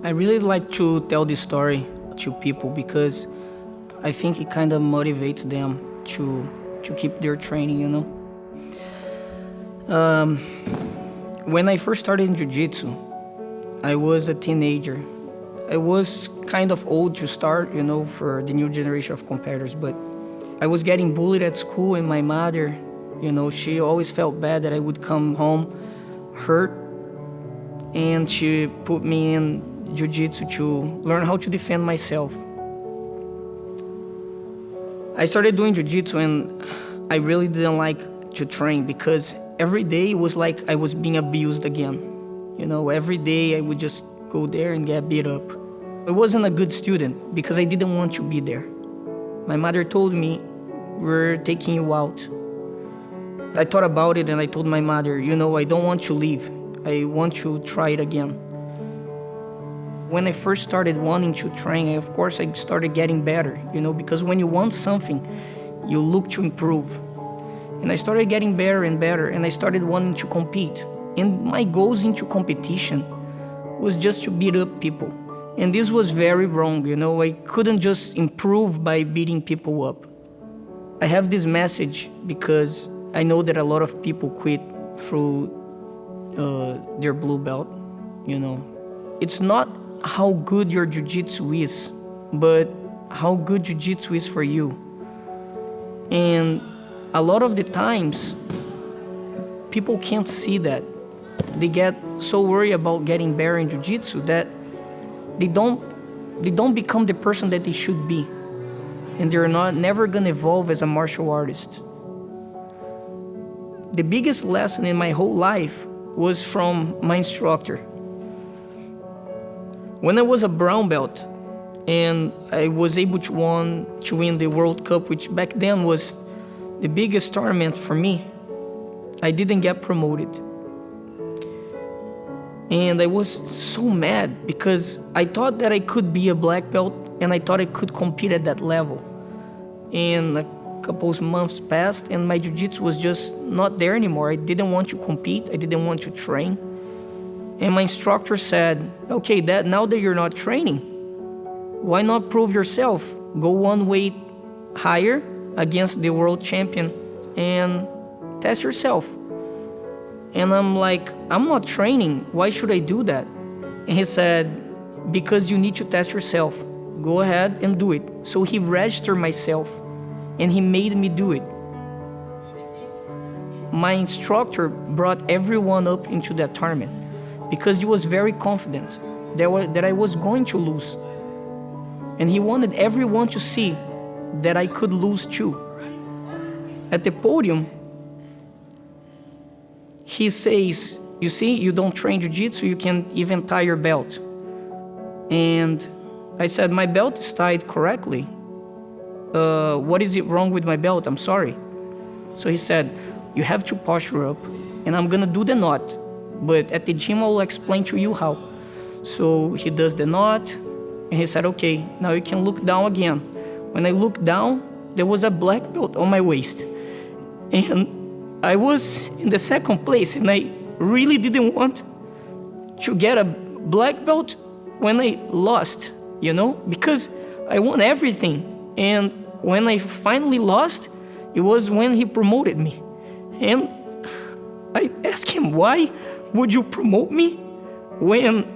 I really like to tell this story to people because I think it kind of motivates them to keep their training, you know. When I first started in Jiu-Jitsu, I was a teenager. I was kind of old to start, you know, for the new generation of competitors, but I was getting bullied at school, and my mother, you know, she always felt bad that I would come home hurt, and she put me in Jiu-Jitsu to learn how to defend myself. I started doing Jiu-Jitsu, and I really didn't like to train because every day it was like I was being abused again. You know, every day I would just go there and get beat up. I wasn't a good student because I didn't want to be there. My mother told me, "We're taking you out." I thought about it and I told my mother, you know, I don't want to leave. I want to try it again. When I first started wanting to train, of course I started getting better, you know, because when you want something, you look to improve. And I started getting better and better, and I started wanting to compete. And my goals into competition was just to beat up people. And this was very wrong, you know, I couldn't just improve by beating people up. I have this message because I know that a lot of people quit through their blue belt, you know. It's not how good your jiu-jitsu is, but how good jiu-jitsu is for you. And a lot of the times, people can't see that. They get so worried about getting better in jiu-jitsu that they don't become the person that they should be. And they're never gonna evolve as a martial artist. The biggest lesson in my whole life was from my instructor. When I was a brown belt and I was able to win the World Cup, which back then was the biggest tournament for me, I didn't get promoted. And I was so mad because I thought that I could be a black belt and I thought I could compete at that level. And a couple of months passed and my jiu-jitsu was just not there anymore. I didn't want to compete, I didn't want to train. And my instructor said, okay, now that you're not training, why not prove yourself? Go one weight higher against the world champion and test yourself. And I'm like, I'm not training, why should I do that? And he said, because you need to test yourself. Go ahead and do it. So he registered myself and he made me do it. My instructor brought everyone up into that tournament because he was very confident that I was going to lose. And he wanted everyone to see that I could lose too. At the podium, he says, you see, you don't train jiu-jitsu, you can't even tie your belt. And I said, my belt is tied correctly. What is it wrong with my belt? I'm sorry. So he said, you have to posture up and I'm gonna do the knot. But at the gym, I'll explain to you how. So he does the knot and he said, okay, now you can look down again. When I looked down, there was a black belt on my waist. And I was in the second place and I really didn't want to get a black belt when I lost, you know, because I won everything. And when I finally lost, it was when he promoted me. And I asked him, why would you promote me when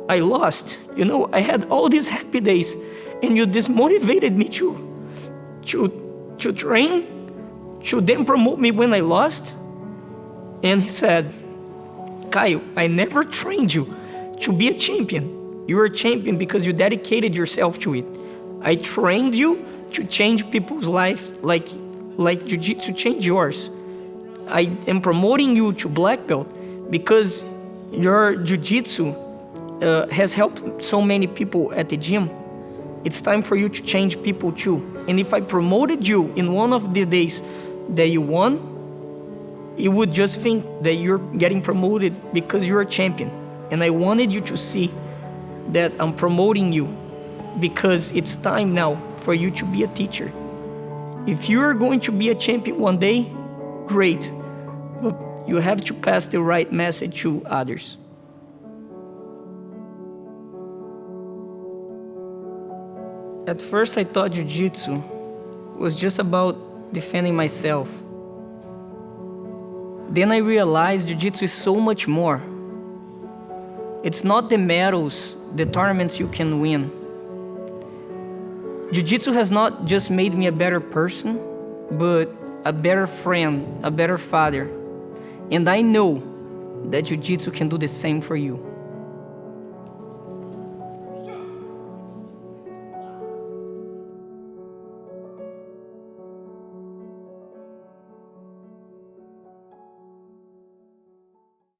I lost? You know, I had all these happy days and you dismotivated me to train, to then promote me when I lost. And he said, Caio, I never trained you to be a champion. You were a champion because you dedicated yourself to it. I trained you to change people's lives like jiu-jitsu changed yours. I am promoting you to black belt because your jiu-jitsu has helped so many people at the gym. It's time for you to change people too. And if I promoted you in one of the days that you won, you would just think that you're getting promoted because you're a champion. And I wanted you to see that I'm promoting you because it's time now for you to be a teacher. If you're going to be a champion one day, great, but you have to pass the right message to others. At first I thought Jiu-Jitsu was just about defending myself. Then I realized Jiu-Jitsu is so much more. It's not the medals, the tournaments you can win. Jiu-Jitsu has not just made me a better person, but a better friend, a better father. And I know that Jiu-Jitsu can do the same for you.